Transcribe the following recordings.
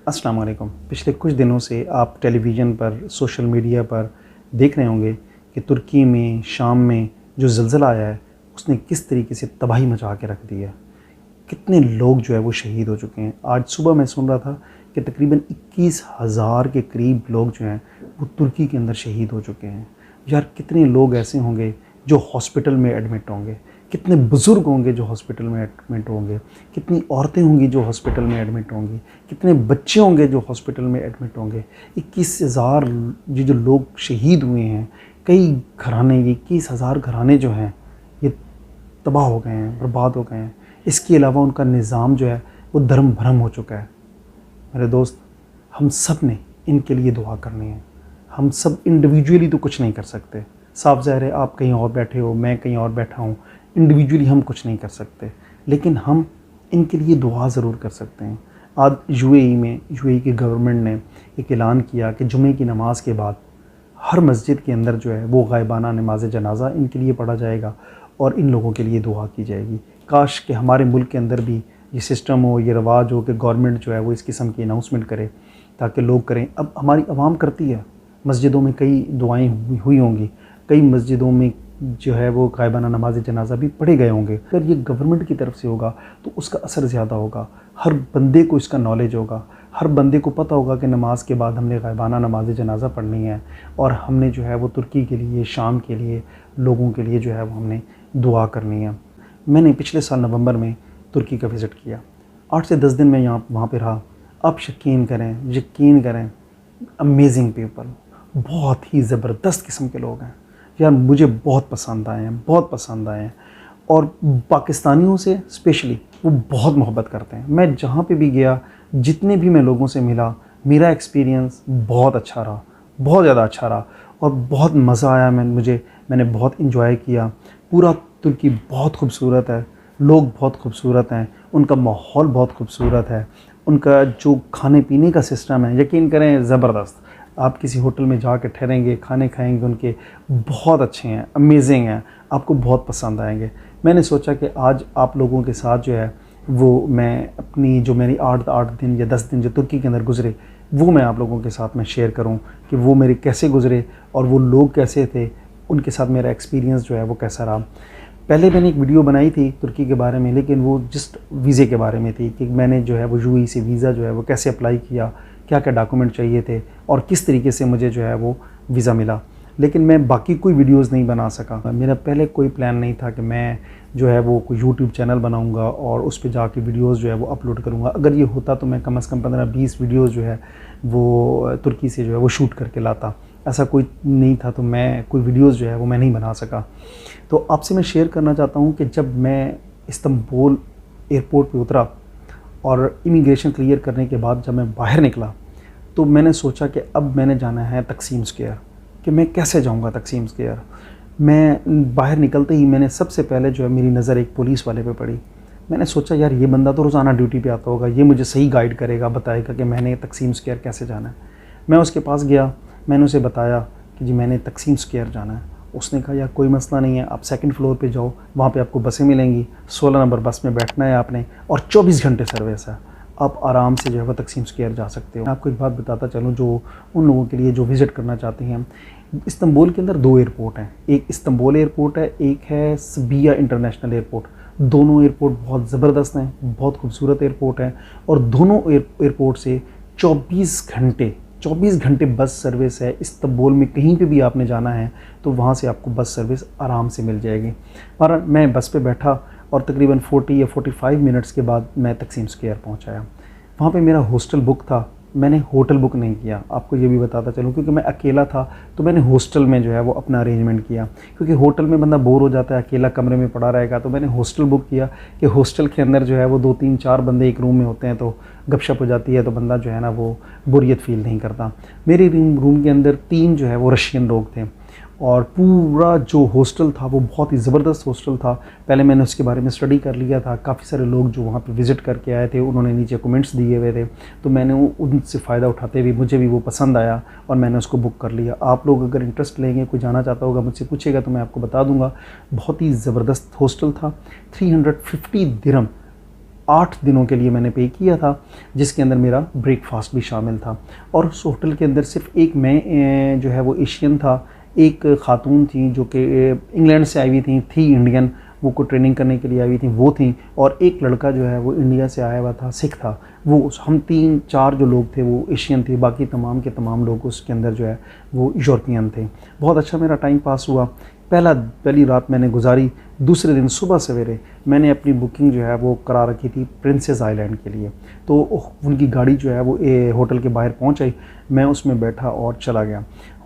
अस्सलाम वालेकुम। पिछले कुछ दिनों से आप टेलीविज़न पर, सोशल मीडिया पर देख रहे होंगे कि तुर्की में, शाम में जो ज़िलज़ला आया है, उसने किस तरीके से तबाही मचा के रख दी है। कितने लोग जो है वो शहीद हो चुके हैं। आज सुबह मैं सुन रहा था कि तकरीबन 21,000 के करीब लोग जो हैं वो तुर्की के अंदर शहीद हो चुके हैं। यार कितने लोग ऐसे होंगे जो हॉस्पिटल में एडमिट होंगे, कितने बुज़ुर्ग होंगे जो हॉस्पिटल में एडमिट होंगे, कितनी औरतें होंगी जो हॉस्पिटल में एडमिट होंगी, कितने बच्चे होंगे जो हॉस्पिटल में एडमिट होंगे। 21,000 ये जो लोग शहीद हुए हैं, कई घराने, 21,000 घराने जो हैं ये तबाह हो गए हैं, बर्बाद हो गए हैं। इसके अलावा उनका निज़ाम जो है वो धर्म भरम हो चुका है। मेरे दोस्त, हम सब ने इनके लिए दुआ करनी है। हम सब इंडिविजुअली तो कुछ नहीं कर सकते। साफ ज़ाहिर है, आप कहीं और बैठे हो, मैं कहीं और बैठा हूँ, इंडिविजुअली हम कुछ नहीं कर सकते, लेकिन हम इनके लिए दुआ ज़रूर कर सकते हैं। आज यूएई की गवर्नमेंट ने एक ऐलान किया कि जुमे की नमाज़ के बाद हर मस्जिद के अंदर जो है वो गायबाना नमाज जनाजा इनके लिए पढ़ा जाएगा और इन लोगों के लिए दुआ की जाएगी। काश कि हमारे मुल्क के अंदर भी ये सिस्टम हो, ये रवाज हो कि गवर्नमेंट जो है वो इस किस्म की अनाउंसमेंट करे ताकि लोग करें। अब हमारी आवाम करती है, मस्जिदों में कई दुआएँ हुई होंगी, कई मस्जिदों में जो है वो गायबाना नमाज जनाजा भी पढ़े गए होंगे। अगर ये गवर्नमेंट की तरफ से होगा तो उसका असर ज़्यादा होगा। हर बंदे को इसका नॉलेज होगा, हर बंदे को पता होगा कि नमाज के बाद हमने गायबाना नमाज जनाजा पढ़नी है और हमने जो है वो तुर्की के लिए, शाम के लिए, लोगों के लिए जो है वो हमने दुआ करनी है। मैंने पिछले साल नवंबर में तुर्की का विज़िट किया। 8 से 10 दिन मैं वहाँ पे रहा। आप यकीन करें, अमेजिंग पीपल, बहुत ही ज़बरदस्त किस्म के लोग हैं यार। मुझे बहुत पसंद आए हैं और पाकिस्तानियों से स्पेशली वो बहुत मोहब्बत करते हैं। मैं जहाँ पे भी गया, जितने भी मैं लोगों से मिला, मेरा एक्सपीरियंस बहुत अच्छा रहा, बहुत ज़्यादा अच्छा रहा और बहुत मज़ा आया। मैंने बहुत इंजॉय किया। पूरा तुर्की बहुत खूबसूरत है, लोग बहुत खूबसूरत हैं, उनका माहौल बहुत खूबसूरत है, उनका जो खाने पीने का सिस्टम है, यकीन करें ज़बरदस्त। आप किसी होटल में जाकर ठहरेंगे, खाने खाएंगे, उनके बहुत अच्छे हैं, अमेजिंग हैं, आपको बहुत पसंद आएंगे। मैंने सोचा कि आज आप लोगों के साथ जो है वो मैं अपनी जो मेरी 8 दिन या 10 दिन जो तुर्की के अंदर गुज़रे वो मैं आप लोगों के साथ में शेयर करूं कि वो मेरे कैसे गुज़रे और वो लोग कैसे थे, उनके साथ मेरा एक्सपीरियंस जो है वो कैसा रहा। पहले मैंने एक वीडियो बनाई थी तुर्की के बारे में, लेकिन वो जस्ट वीज़े के बारे में थी कि मैंने जो है वो यूएई से वीज़ा जो है वो कैसे अप्लाई किया, क्या क्या डॉक्यूमेंट चाहिए थे और किस तरीके से मुझे जो है वो वीज़ा मिला। लेकिन मैं बाकी कोई वीडियोस नहीं बना सका। मेरा पहले कोई प्लान नहीं था कि मैं जो है वो कोई यूट्यूब चैनल बनाऊंगा और उस पर जाके वीडियोस जो है वो अपलोड करूंगा। अगर ये होता तो मैं कम से कम 15-20 वीडियोस जो है वो तुर्की से जो है वो शूट करके लाता। ऐसा कोई नहीं था, तो मैं कोई वीडियोस जो है वो मैं नहीं बना सका। तो आपसे मैं शेयर करना चाहता हूँ कि जब मैं इस्तांबुल एयरपोर्ट पे उतरा और इमिग्रेशन क्लियर करने के बाद जब मैं बाहर निकला तो मैंने सोचा कि अब मैंने जाना है तकसीम स्क्वायर, कि मैं कैसे जाऊंगा तकसीम स्क्वायर। मैं बाहर निकलते ही मैंने सबसे पहले जो है मेरी नज़र एक पुलिस वाले पे पड़ी। मैंने सोचा यार ये बंदा तो रोज़ाना ड्यूटी पे आता होगा, ये मुझे सही गाइड करेगा, बताएगा कि मैंने तकसीम स्क्वायर कैसे जाना है। मैं उसके पास गया, मैंने उसे बताया कि जी मैंने तकसीम स्क्वायर जाना है। उसने कहा यार कोई मसला नहीं है, आप 2nd फ्लोर पे जाओ, वहाँ पे आपको बसें मिलेंगी, 16 नंबर बस में बैठना है आपने और 24 घंटे सर्विस है, आप आराम से जो है वह तकसीम स्क्वायर जा सकते हो। मैं आपको एक बात बताता चलूँ जो उन लोगों के लिए जो विज़िट करना चाहते हैं। इस्तांबुल के अंदर 2 एयरपोर्ट हैं, एक इस्तांबुल एयरपोर्ट है, एक है सबिया इंटरनेशनल एयरपोर्ट। दोनों एयरपोर्ट बहुत ज़बरदस्त हैं, बहुत खूबसूरत एयरपोर्ट हैं और दोनों एयरपोर्ट से 24 घंटे बस सर्विस है। इस्तांबुल में कहीं पे भी आपने जाना है तो वहाँ से आपको बस सर्विस आराम से मिल जाएगी। और मैं बस पे बैठा और तकरीबन 40 या 45 मिनट्स के बाद मैं तकसीम स्क्वायर पहुँचाया। वहाँ पे मेरा हॉस्टल बुक था, मैंने होटल बुक नहीं किया। आपको ये भी बताता चलूँ क्योंकि मैं अकेला था तो मैंने हॉस्टल में जो है वो अपना अरेंजमेंट किया, क्योंकि होटल में बंदा बोर हो जाता है, अकेला कमरे में पड़ा रहेगा। तो मैंने हॉस्टल बुक किया कि हॉस्टल के अंदर जो है वो 2-3-4 बंदे एक रूम में होते हैं तो गपशप हो जाती है, तो बंदा जो है ना वो बोरियत फील नहीं करता। मेरे रूम के अंदर 3 जो है वो रशियन लोग थे और पूरा जो हॉस्टल था वो बहुत ही ज़बरदस्त हॉस्टल था। पहले मैंने उसके बारे में स्टडी कर लिया था, काफ़ी सारे लोग जो वहाँ पे विज़िट करके आए थे उन्होंने नीचे कमेंट्स दिए हुए थे, तो मैंने उनसे फ़ायदा उठाते हुए मुझे भी वो पसंद आया और मैंने उसको बुक कर लिया। आप लोग अगर इंटरेस्ट लेंगे, कोई जाना चाहता होगा, मुझसे पूछेगा तो मैं आपको बता दूँगा। बहुत ही ज़बरदस्त हॉस्टल था। 350 दिरहम 8 दिनों के लिए मैंने पे किया था, जिसके अंदर मेरा ब्रेकफास्ट भी शामिल था। और उस होटल के अंदर सिर्फ एक मैं जो है वो एशियन था, एक खातून थी जो कि इंग्लैंड से आई हुई थी इंडियन, वो को ट्रेनिंग करने के लिए आई हुई थी, वो थी, और एक लड़का जो है वो इंडिया से आया हुआ था, सिख था वो। हम 3-4 जो लोग थे वो एशियन थे, बाकी तमाम के तमाम लोग उसके अंदर जो है वो यूरोपियन थे। बहुत अच्छा मेरा टाइम पास हुआ। पहली रात मैंने गुजारी। दूसरे दिन सुबह सवेरे मैंने अपनी बुकिंग जो है वो करा रखी थी प्रिंसेस आइलैंड के लिए। तो उनकी गाड़ी जो है वो होटल के बाहर पहुंच आई, मैं उसमें बैठा और चला गया।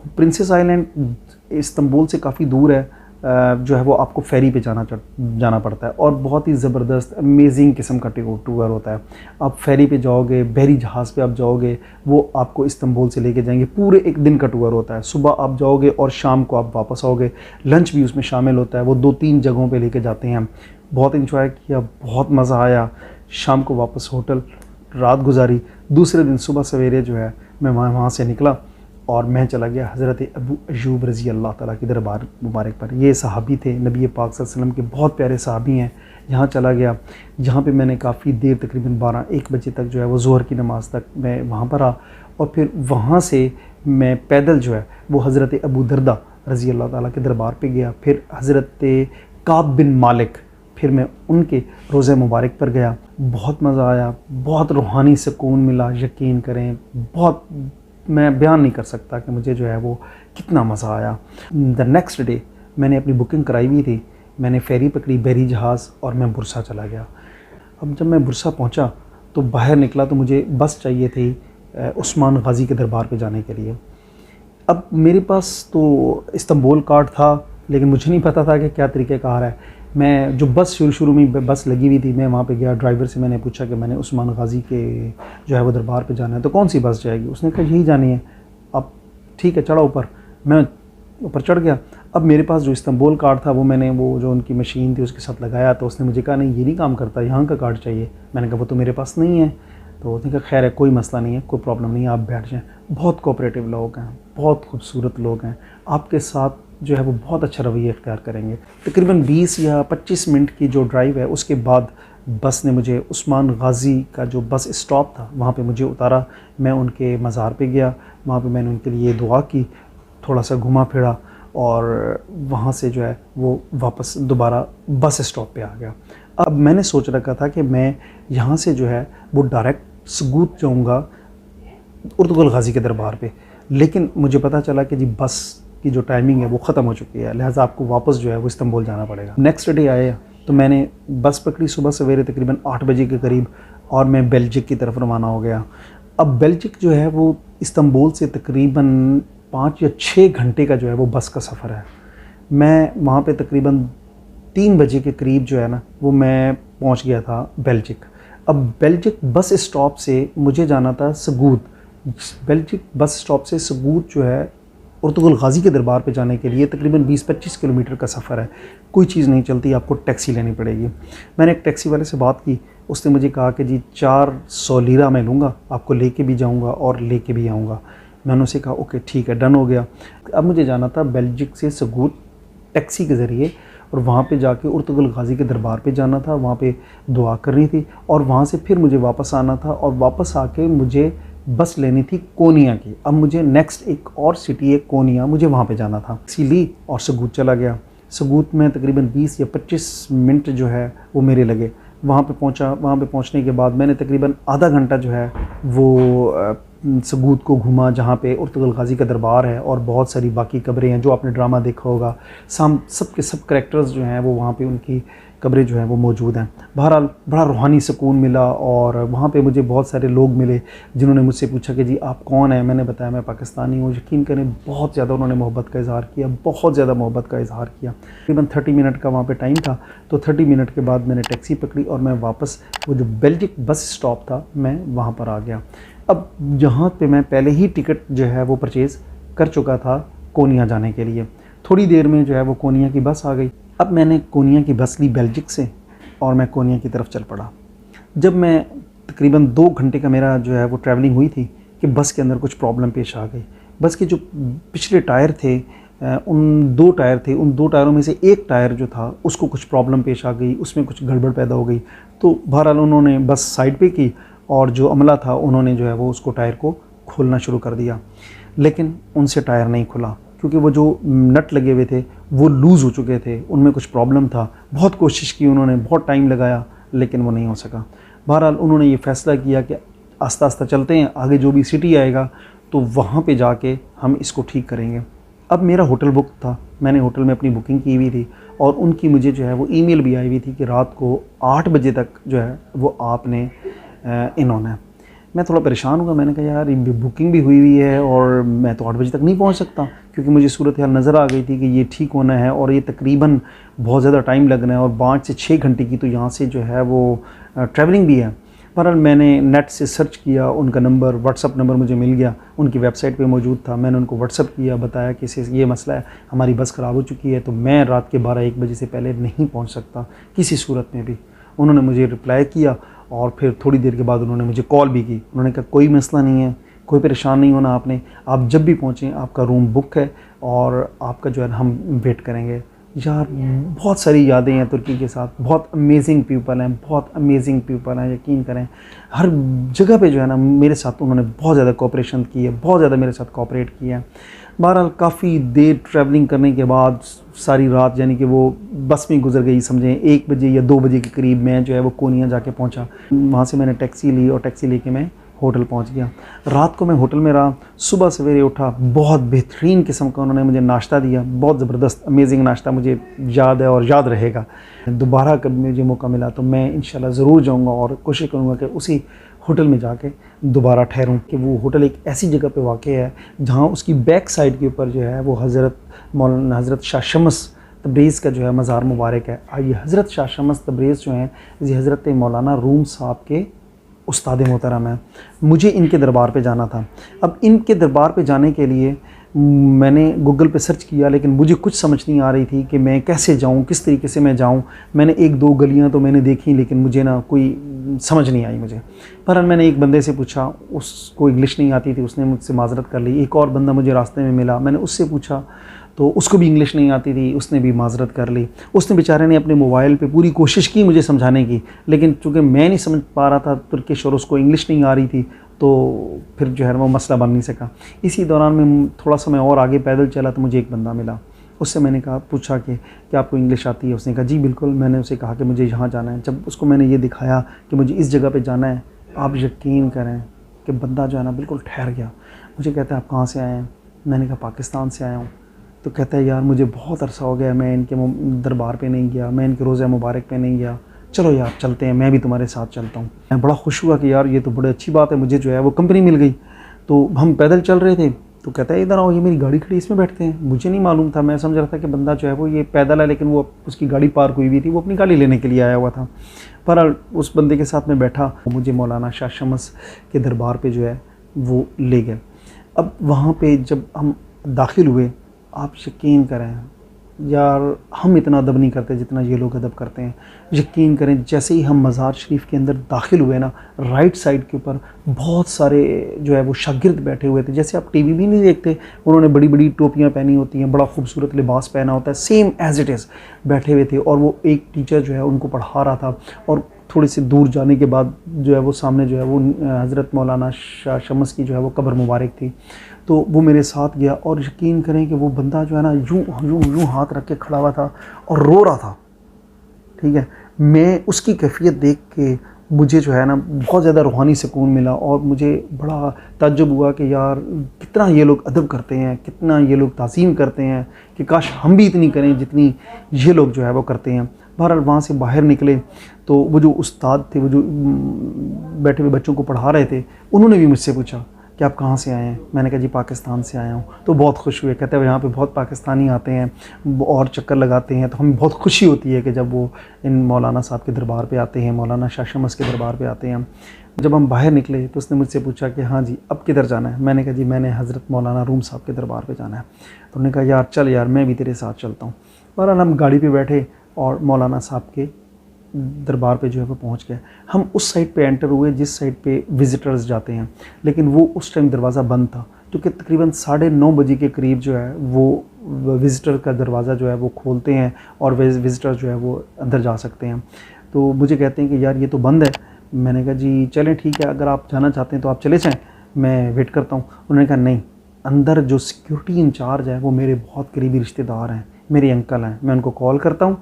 प्रिंसेस आइलैंड इस्तांबुल से काफ़ी दूर है, जो है वो आपको फेरी पे जाना पड़ता है, और बहुत ही ज़बरदस्त अमेजिंग किस्म का टूर होता है। आप फेरी पे जाओगे, बहरी जहाज़ पे आप जाओगे, वो आपको इस्तांबुल से लेके जाएंगे। पूरे एक दिन का टूर होता है, सुबह आप जाओगे और शाम को आप वापस आओगे। लंच भी उसमें शामिल होता है, वो 2-3 जगहों पे लेके जाते हैं। बहुत इंजॉय किया, बहुत मज़ा आया। शाम को वापस होटल रात गुजारी। दूसरे दिन सुबह सवेरे जो है मैं वहाँ से निकला और मैं चला गया हज़रत अबू अय्यूब रज़ी अल्लाह ताला की दरबार मुबारक पर। ये सहाबी थे, नबी पाक सल्लल्लाहु अलैहि वसल्लम के बहुत प्यारे सहाबी हैं। यहाँ चला गया, जहाँ पे मैंने काफ़ी देर, तकरीबन 12-1 बजे तक जो है वो ज़ोहर की नमाज़ तक मैं वहाँ पर रहा। और फिर वहाँ से मैं पैदल जो है वो हज़रत अबू दरदा रज़ी अल्लाह ताला के दरबार पर गया। फिर हज़रत काब बिन मालिक, फिर मैं उनके रोज़े मुबारक पर गया। बहुत मज़ा आया, बहुत रूहानी सुकून मिला, यकीन करें, बहुत मैं बयान नहीं कर सकता कि मुझे जो है वो कितना मज़ा आया। द नेक्स्ट डे मैंने अपनी बुकिंग कराई हुई थी, मैंने फेरी पकड़ी, बहरी जहाज़, और मैं बुरसा चला गया। अब जब मैं बुरसा पहुंचा तो बाहर निकला तो मुझे बस चाहिए थी उस्मान गाज़ी के दरबार पे जाने के लिए। अब मेरे पास तो इस्तांबुल कार्ड था, लेकिन मुझे नहीं पता था कि क्या तरीक़ेकार है। मैं जो बस शुरू में बस लगी हुई थी, मैं वहाँ पे गया, ड्राइवर से मैंने पूछा कि मैंने उस्मान गाज़ी के जो है वो दरबार पे जाना है, तो कौन सी बस जाएगी? उसने कहा यही जानी है। अब ठीक है, चढ़ा ऊपर। मैं ऊपर चढ़ गया। अब मेरे पास जो इस्तांबुल कार्ड था वो मैंने वो जो उनकी मशीन थी उसके साथ लगाया, तो उसने मुझे कहा नहीं ये नहीं काम करता, यहाँ का कार्ड चाहिए। मैंने कहा वो तो मेरे पास नहीं है। तो उसने कहा खैर है, कोई मसला नहीं है, कोई प्रॉब्लम नहीं है, आप बैठ जाएँ। बहुत कोऑपरेटिव लोग हैं, बहुत खूबसूरत लोग हैं, आपके साथ जो है वो बहुत अच्छा रवैया इख्तियार करेंगे। तकरीबन 20 या 25 मिनट की जो ड्राइव है उसके बाद बस ने मुझे उस्मान गाज़ी का जो बस स्टॉप था वहाँ पे मुझे उतारा। मैं उनके मज़ार पे गया, वहाँ पे मैंने उनके लिए दुआ की, थोड़ा सा घुमा फिरा, और वहाँ से जो है वो वापस दोबारा बस स्टॉप पे आ गया। अब मैंने सोच रखा था कि मैं यहाँ से जो है वो डायरेक्ट सगूत जाऊँगा अर्तुगरुल गाज़ी के दरबार पे, लेकिन मुझे पता चला कि जी बस की जो टाइमिंग है वो ख़त्म हो चुकी है, लिहाजा आपको वापस जो है वो इस्तांबुल जाना पड़ेगा। नेक्स्ट डे आया तो मैंने बस पकड़ी सुबह सवेरे तकरीबन 8 बजे के करीब, और मैं बेल्जिक की तरफ रवाना हो गया। अब बेल्जिक जो है वो इस्तांबुल से तकरीबन 5 या 6 घंटे का जो है वो बस का सफ़र है। मैं वहाँ पे तकरीबन 3 बजे के करीब जो है ना वो मैं पहुँच गया था बेल्जिक। अब बेल्जिक बस स्टॉप से मुझे जाना था सगूत। बेल्जिक बस स्टॉप से सगूत जो है अर्तुगरुल गाज़ी के दरबार पे जाने के लिए तकरीबन 20-25 किलोमीटर का सफ़र है। कोई चीज़ नहीं चलती, आपको टैक्सी लेनी पड़ेगी। मैंने एक टैक्सी वाले से बात की, उसने मुझे कहा कि जी 400 लीरा मैं लूँगा, आपको लेके भी जाऊँगा और लेके भी आऊँगा। मैंने उसे कहा ओके ठीक है, डन हो गया। अब मुझे जाना था बेल्जिक से सगूत टैक्सी के ज़रिए, और वहाँ पे जाके अर्तुगरुल गाज़ी के दरबार पे जाना था, वहाँ पे दुआ करनी थी, और वहाँ से फिर मुझे वापस आना था, और वापस आके मुझे बस लेनी थी कोनिया की। अब मुझे नेक्स्ट एक और सिटी है कोनिया, मुझे वहाँ पे जाना था। टैक्सी ली और सगूत चला गया। सगूत में तकरीबन 20 या 25 मिनट जो है वो मेरे लगे। वहाँ पे पहुँचा, वहाँ पे पहुँचने के बाद मैंने तकरीबन आधा घंटा जो है वो सगूत को घूमा, जहाँ पे अर्तुगरुल गाज़ी का दरबार है और बहुत सारी बाकी कब्रें हैं जो आपने ड्रामा देखा होगा। सब के सब करैक्टर्स जो हैं वो वहाँ पे उनकी कब्रें जो हैं वो मौजूद हैं। बहरहाल बड़ा रूहानी सुकून मिला, और वहाँ पे मुझे बहुत सारे लोग मिले जिन्होंने मुझसे पूछा कि जी आप कौन हैं। मैंने बताया मैं पाकिस्तानी हूँ। यकीन करें बहुत ज़्यादा उन्होंने मोहब्बत का इज़हार किया, बहुत ज़्यादा मोहब्बत का इज़हार किया। तकरीबन 30 मिनट का वहाँ पे टाइम था, तो 30 मिनट के बाद मैंने टैक्सी पकड़ी और मैं वापस वो जो बेल्जिक बस स्टॉप था मैं वहाँ पर आ गया। अब जहाँ पे मैं पहले ही टिकट जो है वो परचेज़ कर चुका था कोनिया जाने के लिए, थोड़ी देर में जो है वो कोनिया की बस आ गई। अब मैंने कोनिया की बस ली बेल्जिक से, और मैं कोनिया की तरफ चल पड़ा। जब मैं तकरीबन 2 घंटे का मेरा जो है वो ट्रैवलिंग हुई थी कि बस के अंदर कुछ प्रॉब्लम पेश आ गई। बस के जो पिछले टायर थे उन 2 टायर थे, उन 2 टायरों में से एक टायर जो था उसको कुछ प्रॉब्लम पेश आ गई, उसमें कुछ गड़बड़ पैदा हो गई। तो बहरहाल उन्होंने बस साइड पे की और जो अमला था उन्होंने जो है वो उसको टायर को खोलना शुरू कर दिया, लेकिन उनसे टायर नहीं खुला क्योंकि वो जो नट लगे हुए थे वो लूज़ हो चुके थे, उनमें कुछ प्रॉब्लम था। बहुत कोशिश की उन्होंने, बहुत टाइम लगाया, लेकिन वो नहीं हो सका। बहरहाल उन्होंने ये फ़ैसला किया कि आस्ता आस्ता चलते हैं, आगे जो भी सिटी आएगा तो वहाँ पे जाके हम इसको ठीक करेंगे। अब मेरा होटल बुक था, मैंने होटल में अपनी बुकिंग की हुई थी और उनकी मुझे जो है वो ईमेल भी आई हुई थी कि रात को 8 बजे तक जो है वो आपने इन होना है। मैं थोड़ा परेशान हुआ, मैंने कहा यार ये बुकिंग भी हुई है और मैं तो 8 बजे तक नहीं पहुंच सकता, क्योंकि मुझे सूरत हाल नज़र आ गई थी कि ये ठीक होना है और ये तकरीबन बहुत ज़्यादा टाइम लगना है और 5 से 6 घंटे की तो यहाँ से जो है वो ट्रैवलिंग भी है। बहरहाल मैंने नेट से सर्च किया, उनका नंबर, व्हाट्सअप नंबर मुझे मिल गया, उनकी वेबसाइट पे मौजूद था। मैंने उनको व्हाट्सअप किया, बताया कि इसे ये मसला है, हमारी बस ख़राब हो चुकी है, तो मैं रात के 12-1 बजे से पहले नहीं पहुंच सकता किसी सूरत में भी। उन्होंने मुझे रिप्लाई किया और फिर थोड़ी देर के बाद उन्होंने मुझे कॉल भी की। उन्होंने कहा कोई मसला नहीं है, कोई परेशान नहीं होना आपने, आप जब भी पहुँचें आपका रूम बुक है और आपका जो है हम वेट करेंगे। यार बहुत सारी यादें हैं तुर्की के साथ, बहुत अमेजिंग पीपल हैं, बहुत अमेजिंग पीपल हैं, यकीन करें। हर जगह पे जो है ना मेरे साथ उन्होंने बहुत ज़्यादा कोऑपरेशन की है, बहुत ज़्यादा मेरे साथ कोऑपरेट किया है। बहरहाल काफ़ी देर ट्रैवलिंग करने के बाद सारी रात यानी कि वो बस में गुजर गई, समझें 1 बजे या 2 बजे के करीब मैं जो है वो कोनिया जाके पहुंचा। वहाँ से मैंने टैक्सी ली और टैक्सी लेके मैं होटल पहुंच गया। रात को मैं होटल में रहा, सुबह सवेरे उठा, बहुत बेहतरीन किस्म का उन्होंने मुझे नाश्ता दिया, बहुत ज़बरदस्त अमेजिंग नाश्ता, मुझे याद है और याद रहेगा। दोबारा कभी मुझे मौका मिला तो मैं इंशाल्लाह ज़रूर जाऊँगा और कोशिश करूँगा कि उसी होटल में जाके दोबारा ठहरूँ। कि वो होटल एक ऐसी जगह पे वाक़ई है जहाँ उसकी बैक साइड के ऊपर जो है वो हज़रत शाह शम्स तब्रेज़ का जो है मज़ार मुबारक है। ये हज़रत शाह शम्स तब्रेज़ जो हैं ये हज़रत मौलाना रूम साहब के उस्ताद मोहतरम है। मुझे इनके दरबार पे जाना था। अब इनके दरबार पे जाने के लिए मैंने गूगल पे सर्च किया, लेकिन मुझे कुछ समझ नहीं आ रही थी कि मैं कैसे जाऊं, किस तरीके से मैं जाऊं। मैंने 1-2 गलियां तो मैंने देखी, लेकिन मुझे ना कोई समझ नहीं आई मुझे। पर मैंने एक बंदे से पूछा, उसको इंग्लिश नहीं आती थी, उसने मुझसे माजरत कर ली। एक और बंदा मुझे रास्ते में मिला, मैंने उससे पूछा तो उसको भी इंग्लिश नहीं आती थी, उसने भी माजरत कर ली। उसने बेचारे ने अपने मोबाइल पे पूरी कोशिश की मुझे समझाने की, लेकिन चूँकि मैं नहीं समझ पा रहा था तुर्किश और उसको इंग्लिश नहीं आ रही थी, तो फिर जो है वो मसला बन नहीं सका। इसी दौरान मैं थोड़ा सा मैं और आगे पैदल चला तो मुझे एक बंदा मिला। उससे मैंने पूछा कि क्या आपको इंग्लिश आती है? उसने कहा जी बिल्कुल। मैंने उसे कहा कि मुझे यहाँ जाना है। जब उसको मैंने ये दिखाया कि मुझे इस जगह पे जाना है, आप यकीन करें कि बंदा जो है ना बिल्कुल ठहर गया। मुझे कहता है आप कहाँ से आए हैं? मैंने कहा पाकिस्तान से आया हूँ। तो कहता है यार मुझे बहुत अरसा हो गया मैं इनके दरबार पे नहीं गया, मैं इनके रोज़ा मुबारक पे नहीं गया, चलो यार चलते हैं, मैं भी तुम्हारे साथ चलता हूँ। मैं बड़ा खुश हुआ कि यार ये तो बड़ी अच्छी बात है, मुझे जो है वो कंपनी मिल गई। तो हम पैदल चल रहे थे, तो कहता है इधर आओ, ये मेरी गाड़ी खड़ी, इसमें बैठते हैं। मुझे नहीं मालूम था, मैं समझ रहा था कि बंदा जो है वो ये पैदल है, लेकिन वो उसकी गाड़ी पार्क हुई हुई थी, वो अपनी गाड़ी लेने के लिए आया हुआ था। पर उस बंदे के साथ में बैठा, मुझे मौलाना शाह शम्स के दरबार पर जो है वो ले गए। अब वहाँ पर जब हम दाखिल हुए, आप यकीन करें यार हम इतना अदब नहीं करते जितना ये लोग अदब करते हैं। यकीन करें जैसे ही हम मज़ार शरीफ के अंदर दाखिल हुए ना, राइट साइड के ऊपर बहुत सारे जो है वो शागिर्द बैठे हुए थे। जैसे आप टीवी भी नहीं देखते, उन्होंने बड़ी बड़ी टोपियाँ पहनी होती हैं, बड़ा खूबसूरत लिबास पहना होता है, सेम एज़ इट इज़ बैठे हुए थे। और वो एक टीचर जो है उनको पढ़ा रहा था और थोड़ी सी दूर जाने के बाद जो है वो सामने जो है वो हज़रत मौलाना शाह शम्स की जो है वो कब्र मुबारक थी। तो वो मेरे साथ गया और यकीन करें कि वो बंदा जो है ना यूँ यूँ यूँ हाथ रख के खड़ा हुआ था और रो रहा था। ठीक है, मैं उसकी कैफियत देख के मुझे जो है ना बहुत ज़्यादा रूहानी सुकून मिला और मुझे बड़ा ताज्जुब हुआ कि यार कितना ये लोग अदब करते हैं, कितना ये लोग ताज़ीम करते हैं, कि काश हम भी इतनी करें जितनी ये लोग जो है वो करते हैं। बहरहाल वहाँ से बाहर निकले तो वो जो उस्ताद थे, वो जो बैठे हुए बच्चों को पढ़ा रहे थे, उन्होंने भी मुझसे पूछा कि आप कहाँ से आए हैं? मैंने कहा जी पाकिस्तान से आया हूँ। तो बहुत खुश हुए, कहते हैं यहाँ पे बहुत पाकिस्तानी आते हैं और चक्कर लगाते हैं, तो हमें बहुत खुशी होती है कि जब वो इन मौलाना साहब के दरबार पे आते हैं, मौलाना शाह शम्स के दरबार पे आते हैं। जब हम बाहर निकले तो उसने मुझसे पूछा कि हाँ जी अब किधर जाना है? मैंने कहा जी मैंने हज़रत मौलाना रूम साहब के दरबार पर जाना है। तो उन्होंने कहा यार चल यार मैं भी तेरे साथ चलता हूँ। बहरहाल हम गाड़ी पर बैठे और मौलाना साहब के दरबार पे जो है वो पहुँच गए। हम उस साइड पे एंटर हुए जिस साइड पे विज़िटर्स जाते हैं, लेकिन वो उस टाइम दरवाज़ा बंद था, क्योंकि तकरीबन 9:30 बजे के करीब जो है वो विज़िटर का दरवाज़ा जो है वो खोलते हैं और विज़िटर जो है वो अंदर जा सकते हैं। तो मुझे कहते हैं कि यार ये तो बंद है। मैंने कहा जी चलें ठीक है, अगर आप जाना चाहते हैं तो आप चले जाएँ, मैं वेट करता हूँ। उन्होंने कहा नहीं, अंदर जो सिक्योरिटी इंचार्ज है वो मेरे बहुत करीबी रिश्तेदार हैं, मेरे अंकल हैं, मैं उनको कॉल करता हूँ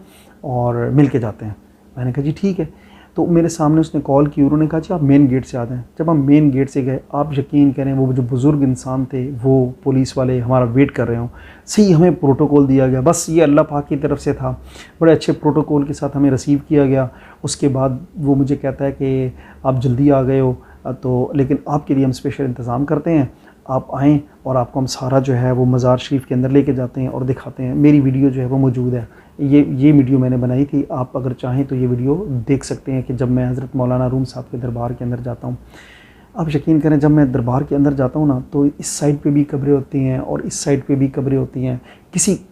और मिल के जाते हैं। मैंने कहा जी ठीक है। तो मेरे सामने उसने कॉल की, उन्होंने कहा जी आप मेन गेट से आ जाएँ। जब हम मेन गेट से गए, आप यकीन करें वो जो बुज़ुर्ग इंसान थे वो पुलिस वाले हमारा वेट कर रहे हों, सही हमें प्रोटोकॉल दिया गया, बस ये अल्लाह पाक की तरफ से था। बड़े अच्छे प्रोटोकॉल के साथ हमें रिसीव किया गया। उसके बाद वो मुझे कहता है कि आप जल्दी आ गए हो तो लेकिन आपके लिए हम स्पेशल इंतज़ाम करते हैं, आप आएँ और आपको हम सारा जो है वो मज़ार शरीफ के अंदर लेके जाते हैं और दिखाते हैं। मेरी वीडियो जो है वो मौजूद है, ये वीडियो मैंने बनाई थी, आप अगर चाहें तो ये वीडियो देख सकते हैं कि जब मैं हज़रत मौलाना रूम साहब के दरबार के अंदर जाता हूँ। आप यकीन करें जब मैं दरबार के अंदर जाता हूँ ना, तो इस साइड पे भी कब्रें होती हैं और इस साइड पे भी कब्रें होती हैं।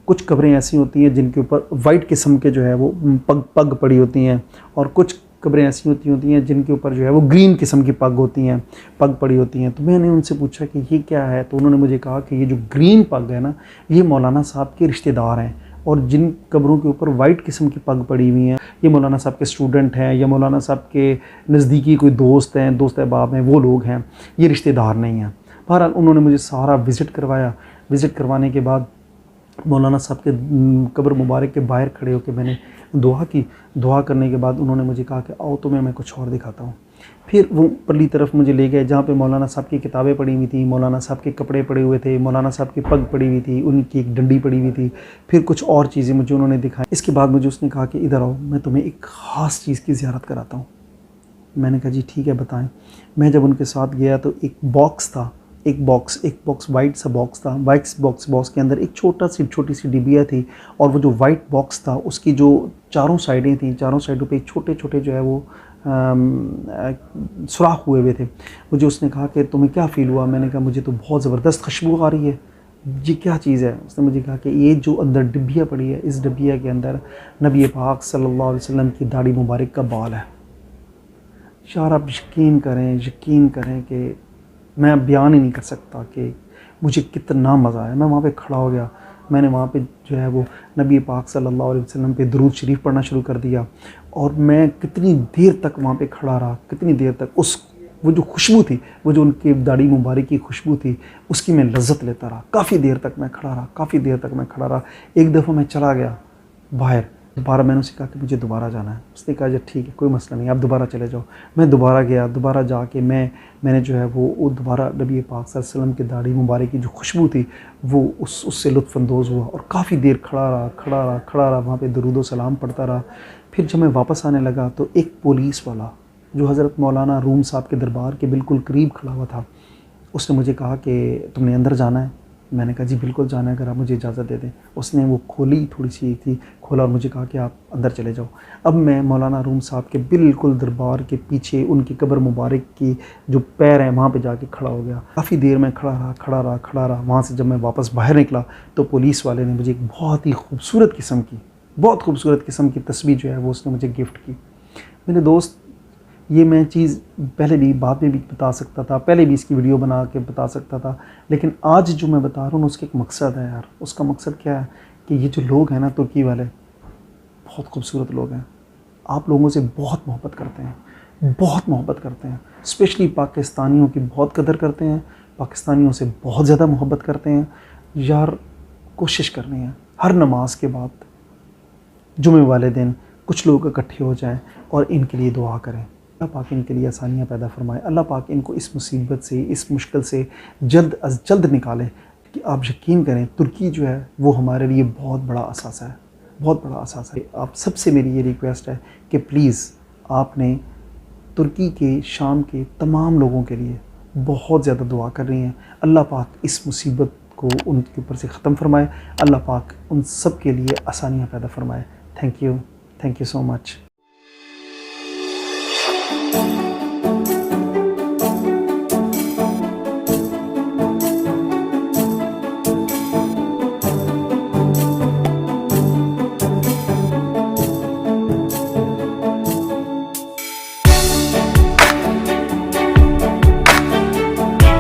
कुछ कब्रें ऐसी होती हैं जिनके ऊपर वाइट किस्म के जो है वो पग पड़ी होती हैं, और कुछ कब्रें ऐसी होती हैं जिनके ऊपर जो है वो ग्रीन किस्म की पग पड़ी होती हैं। तो मैंने उनसे पूछा कि ये क्या है, तो उन्होंने मुझे कहा कि ये जो ग्रीन पग है ना, ये मौलाना साहब के रिश्तेदार हैं, और जिन कब्रों के ऊपर वाइट किस्म की पग पड़ी हुई हैं ये मौलाना साहब के स्टूडेंट हैं या मौलाना साहब के नज़दीकी कोई दोस्त हैं, दोस्त अहबाब हैं, वो लोग हैं, ये रिश्तेदार नहीं हैं। बहरहाल उन्होंने मुझे सारा विज़िट करवाया। विज़िट करवाने के बाद मौलाना साहब के कब्र मुबारक के बाहर खड़े होकर मैंने दुआ की। दुआ करने के बाद उन्होंने मुझे कहा कि आओ तुम्हें मैं कुछ और दिखाता हूँ। फिर वो परली तरफ मुझे ले गए जहाँ पे मौलाना साहब की किताबें पड़ी हुई थी, मौलाना साहब के कपड़े पड़े हुए थे, मौलाना साहब की पग पड़ी हुई थी, उनकी एक डंडी पड़ी हुई थी, फिर कुछ और चीज़ें मुझे उन्होंने दिखाई। इसके बाद मुझे उसने कहा कि इधर आओ, मैं तुम्हें एक ख़ास चीज़ की ज़ियारत कराता हूँ। मैंने कहा जी ठीक है बताएं। मैं जब उनके साथ गया तो एक बॉक्स था, एक बॉक्स वाइट सा बॉक्स था। बॉक्स के अंदर एक छोटी सी डिबिया थी, और वो जो वाइट बॉक्स था उसकी जो चारों साइडें थी, चारों साइडों पे छोटे छोटे जो है वो सुराख हुए हुए थे। मुझे उसने कहा कि तुम्हें क्या फ़ील हुआ? मैंने कहा मुझे तो बहुत ज़बरदस्त खुशबू आ रही है। ये क्या चीज़ है? उसने मुझे कहा कि ये जो अंदर डिबिया पड़ी है, इस डिबिया के अंदर नबी पाक सल्लल्लाहु अलैहि वसल्लम की दाढ़ी मुबारक का बाल है। यार आप यकीन करें कि मैं बयान ही नहीं कर सकता कि मुझे कितना मज़ा आया। मैं वहाँ पे खड़ा हो गया, मैंने वहाँ पे जो है वो नबी पाक सल्लल्लाहु अलैहि वसल्लम पे दुरूद शरीफ पढ़ना शुरू कर दिया, और मैं कितनी देर तक वहाँ पे खड़ा रहा, कितनी देर तक वो जो खुशबू थी, वो जो उनकी दाढ़ी मुबारक की खुशबू थी, उसकी मैं लज्जत लेता रहा। काफ़ी देर तक मैं खड़ा रहा। एक दफ़ा मैं चला गया बाहर, दोबारा मैंने उसे कहा कि मुझे दोबारा जाना है। उसने कहा जी ठीक है कोई मसला नहीं, आप दोबारा चले जाओ। मैं दोबारा गया, दोबारा जाके मैंने जो है वो दोबारा नबी पाक सल्लल्लाहु अलैहि वसल्लम की दाढ़ी मुबारक की जो खुशबू थी वो उससे लुत्फ़अंदोज़ हुआ, और काफ़ी देर खड़ा रहा वहाँ पे दुरूद व सलाम पढ़ता रहा। फिर जब मैं वापस आने लगा तो एक पुलिस वाला जो हज़रत मौलाना रूम साहब के दरबार के बिल्कुल करीब खड़ा हुआ था, उसने मुझे कहा कि तुमने अंदर जाना है? मैंने कहा जी बिल्कुल जाना है, अगर आप मुझे इजाज़त दे दें। उसने वो थोड़ी सी थी, खोला और मुझे कहा कि आप अंदर चले जाओ। अब मैं मौलाना रूम साहब के बिल्कुल दरबार के पीछे उनकी कब्र मुबारक की जो पैर हैं वहाँ पे जाके खड़ा हो गया। काफ़ी देर मैं खड़ा रहा। वहाँ से जब मैं वापस बाहर निकला तो पुलिस वाले ने मुझे एक बहुत खूबसूरत किस्म की तस्वीर जो है वो उसने मुझे गिफ्ट की। मेरे दोस्त, ये मैं चीज़ पहले भी बाद में भी बता सकता था, पहले भी इसकी वीडियो बना के बता सकता था, लेकिन आज जो मैं बता रहा हूँ उसका एक मकसद है यार। उसका मकसद क्या है कि ये जो लोग हैं ना तुर्की वाले, बहुत खूबसूरत लोग हैं। आप लोगों से बहुत मोहब्बत करते हैं, स्पेशली पाकिस्तानियों की बहुत कदर करते हैं, पाकिस्तानियों से बहुत ज़्यादा मोहब्बत करते हैं। यार कोशिश करनी है हर नमाज के बाद जुमे वाले दिन कुछ लोग इकट्ठे हो जाएं और इनके लिए दुआ करें। अल्लाह पाक इनके लिए आसानियाँ पैदा फरमाए। अल्लाह पाक इनको इस मुसीबत से, इस मुश्किल से जल्द अज़ जल्द निकाले। कि आप यकीन करें तुर्की जो है वो हमारे लिए बहुत बड़ा असासा है। आप सबसे मेरी ये रिक्वेस्ट है कि प्लीज़ आपने तुर्की के, शाम के तमाम लोगों के लिए बहुत ज़्यादा दुआ कर रही हैं। अल्लाह पाक इस मुसीबत को उनके ऊपर से ख़त्म फरमाए। अल्लाह पाक उन सब के लिए आसानियाँ पैदा फरमाए। Thank you so much.